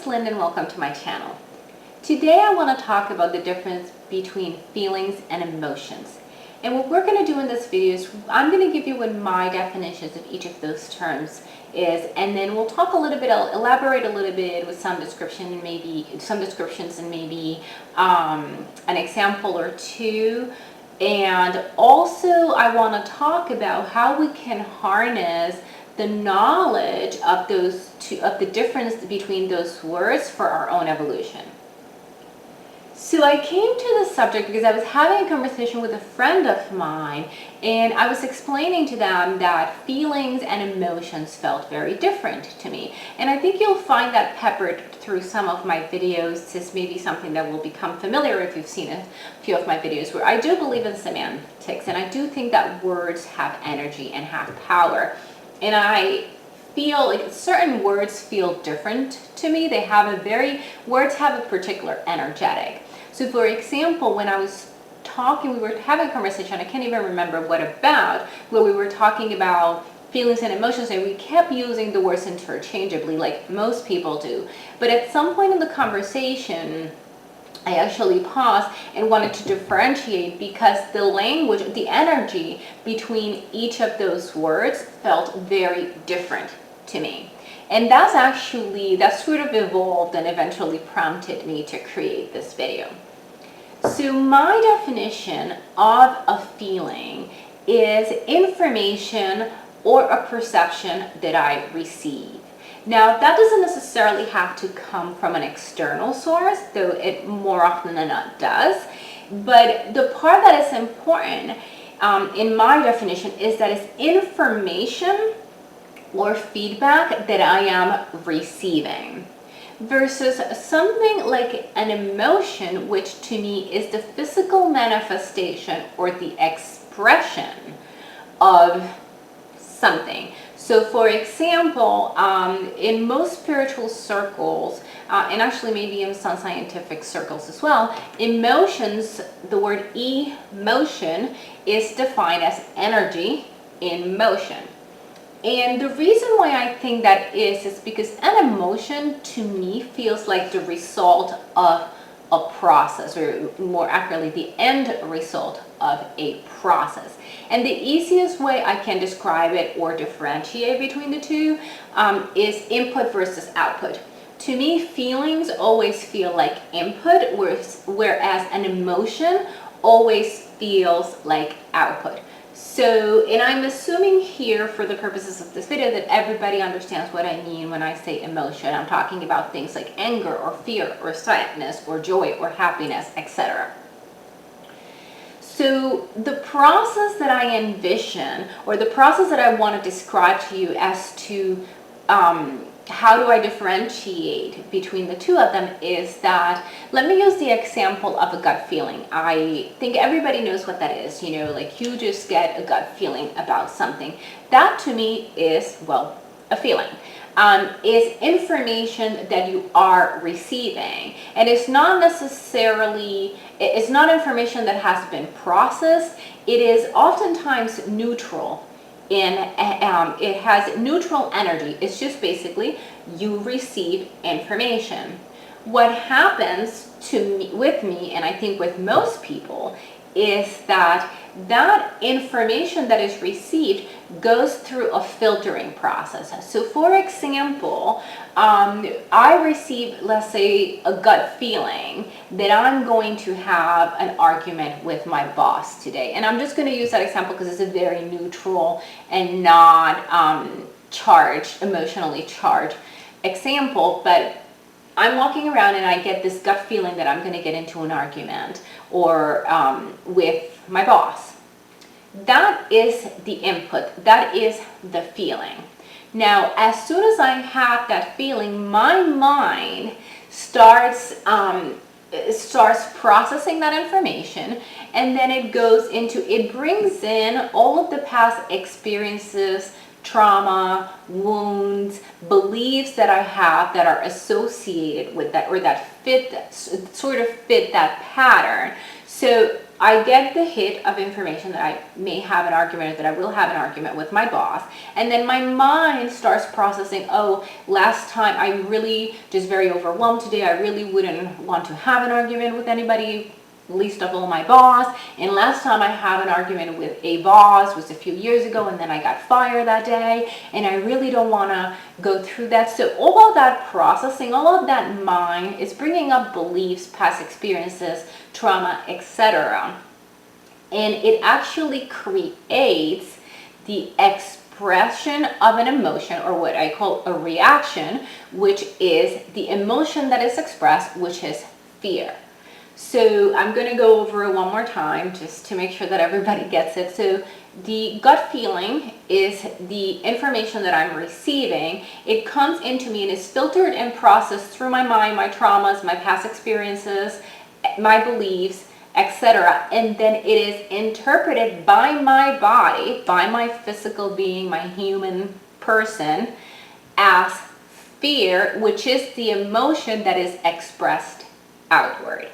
is Lynn and welcome to my channel. Today I want to talk about the difference between feelings and emotions. And what we're going to do in this video is I'm going to give you what my definitions of each of those terms is, and then we'll talk a little bit, I'll elaborate a little bit with some descriptions and maybe an example or two. And also I want to talk about how we can harness the knowledge of the difference between those words for our own evolution. So I came to this subject because I was having a conversation with a friend of mine, and I was explaining to them that feelings and emotions felt very different to me. And I think you'll find that peppered through some of my videos. This may be something that will become familiar if you've seen a few of my videos, where I do believe in semantics, and I do think that words have energy and have power. And I feel like certain words feel different to me. Words have a particular energetic. So for example, when I was talking, we were having a conversation, I can't even remember what about, where we were talking about feelings and emotions, and we kept using the words interchangeably like most people do. But at some point in the conversation, I actually paused and wanted to differentiate because the language, the energy between each of those words felt very different to me. And that sort of evolved and eventually prompted me to create this video. So my definition of a feeling is information or a perception that I receive. Now, that doesn't necessarily have to come from an external source, though it more often than not does. But the part that is important in my definition is that it's information or feedback that I am receiving, versus something like an emotion, which to me is the physical manifestation or the expression of something. So for example, in most spiritual circles, and actually maybe in some scientific circles as well, emotions, the word emotion is defined as energy in motion. And the reason why I think that is because an emotion to me feels like the result of a process, or more accurately, the end result of a process. And the easiest way I can describe it or differentiate between the two is input versus output. To me, feelings always feel like input, whereas an emotion always feels like output. So, and I'm assuming here for the purposes of this video that everybody understands what I mean when I say emotion. I'm talking about things like anger or fear or sadness or joy or happiness, etc. So the process that I envision, or the process that I want to describe to you as to how do I differentiate between the two of them, is that, let me use the example of a gut feeling. I think everybody knows what that is, like you just get a gut feeling about something. That to me is, well, a feeling. Is information that you are receiving, and it's not information that has been processed. It is oftentimes neutral. It has neutral energy. It's just basically you receive information. What happens with me, and I think with most people, is that information that is received goes through a filtering process. So for example, I receive, let's say, a gut feeling that I'm going to have an argument with my boss today. And I'm just going to use that example because it's a very neutral and not emotionally charged example. But I'm walking around and I get this gut feeling that I'm going to get into an argument or with my boss. That is the input. That is the feeling. Now, as soon as I have that feeling, my mind starts processing that information, and then it brings in all of the past experiences, trauma, wounds, beliefs that I have that are associated with that, or that fit that pattern. So I get the hit of information that I may have an argument, or that I will have an argument with my boss, and then my mind starts processing, oh, last time I really just very overwhelmed today, I really wouldn't want to have an argument with anybody, least of all my boss, and last time I had an argument with a boss was a few years ago, and then I got fired that day, and I really don't want to go through that. So all of that processing, all of that mind is bringing up beliefs, past experiences, trauma, etc., and it actually creates the expression of an emotion, or what I call a reaction, which is the emotion that is expressed, which is fear. So I'm going to go over it one more time just to make sure that everybody gets it. So the gut feeling is the information that I'm receiving. It comes into me and is filtered and processed through my mind, my traumas, my past experiences, my beliefs, etc. And then it is interpreted by my body, by my physical being, my human person, as fear, which is the emotion that is expressed outward.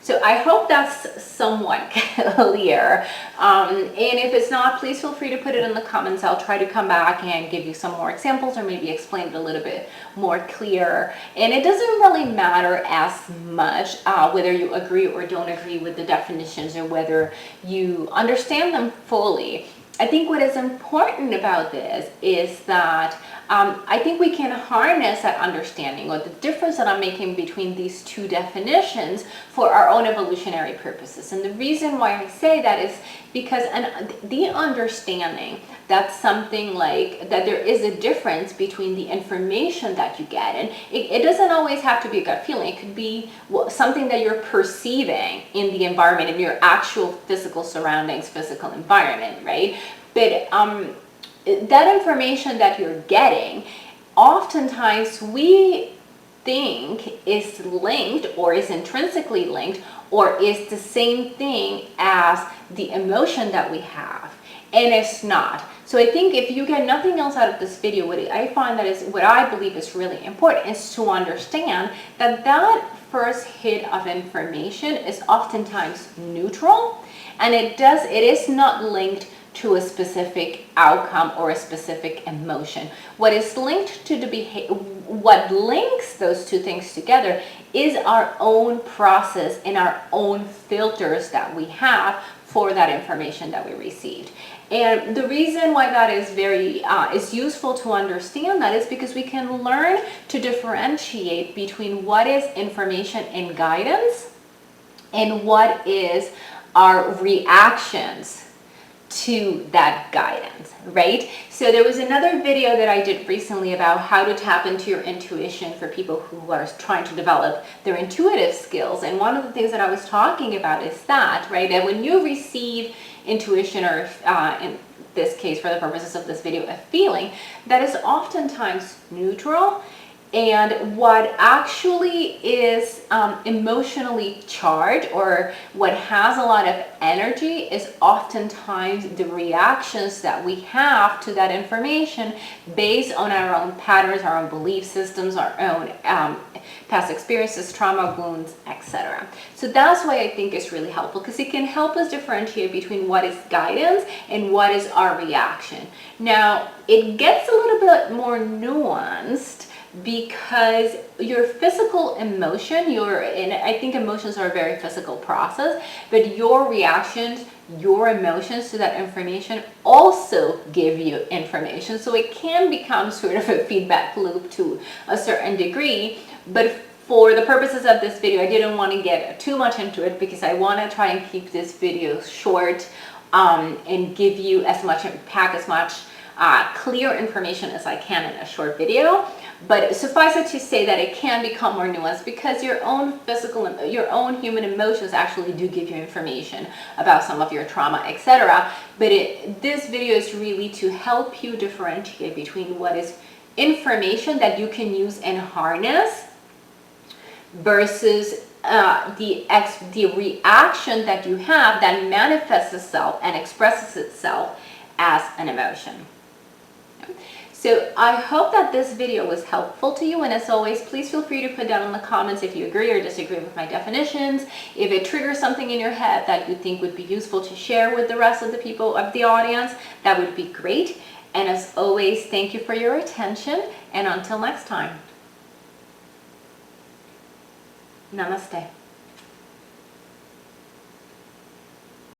So I hope that's somewhat clear. And if it's not, please feel free to put it in the comments. I'll try to come back and give you some more examples, or maybe explain it a little bit more clear. And it doesn't really matter as much whether you agree or don't agree with the definitions, or whether you understand them fully. I think what is important about this is that I think we can harness that understanding, or the difference that I'm making between these two definitions, for our own evolutionary purposes. And the reason why I say that is because the understanding that something like that there is a difference between the information that you get, and it doesn't always have to be a gut feeling. It could be something that you're perceiving in the environment, in your actual physical surroundings, physical environment, right? But that information that you're getting, oftentimes we think is linked, or is intrinsically linked, or is the same thing as the emotion that we have, and it's not. So I think if you get nothing else out of this video, what I believe is really important is to understand that that first hit of information is oftentimes neutral, and it is not linked to a specific outcome or a specific emotion. What is linked to the behavior, what links those two things together, is our own process and our own filters that we have for that information that we received. And the reason why that is is useful to understand that is because we can learn to differentiate between what is information and guidance, and what is our reactions to that guidance, right? So there was another video that I did recently about how to tap into your intuition for people who are trying to develop their intuitive skills. And one of the things that I was talking about is that, right, that when you receive intuition, or in this case, for the purposes of this video, a feeling, that is oftentimes neutral. And what actually is emotionally charged, or what has a lot of energy, is oftentimes the reactions that we have to that information based on our own patterns, our own belief systems, our own past experiences, trauma, wounds, etc. So that's why I think it's really helpful, because it can help us differentiate between what is guidance and what is our reaction. Now, it gets a little bit more nuanced, because your physical emotion, and I think emotions are a very physical process, but your reactions, your emotions to that information also give you information. So it can become sort of a feedback loop to a certain degree. But for the purposes of this video, I didn't want to get too much into it, because I want to try and keep this video short, and give you pack as much clear information as I can in a short video. But suffice it to say that it can become more nuanced, because your own human emotions actually do give you information about some of your trauma, etc. But this video is really to help you differentiate between what is information that you can use and harness, versus the reaction that you have that manifests itself and expresses itself as an emotion. So I hope that this video was helpful to you, and as always, please feel free to put down in the comments if you agree or disagree with my definitions. If it triggers something in your head that you think would be useful to share with the rest of the people of the audience, that would be great. And as always, thank you for your attention, and until next time, namaste.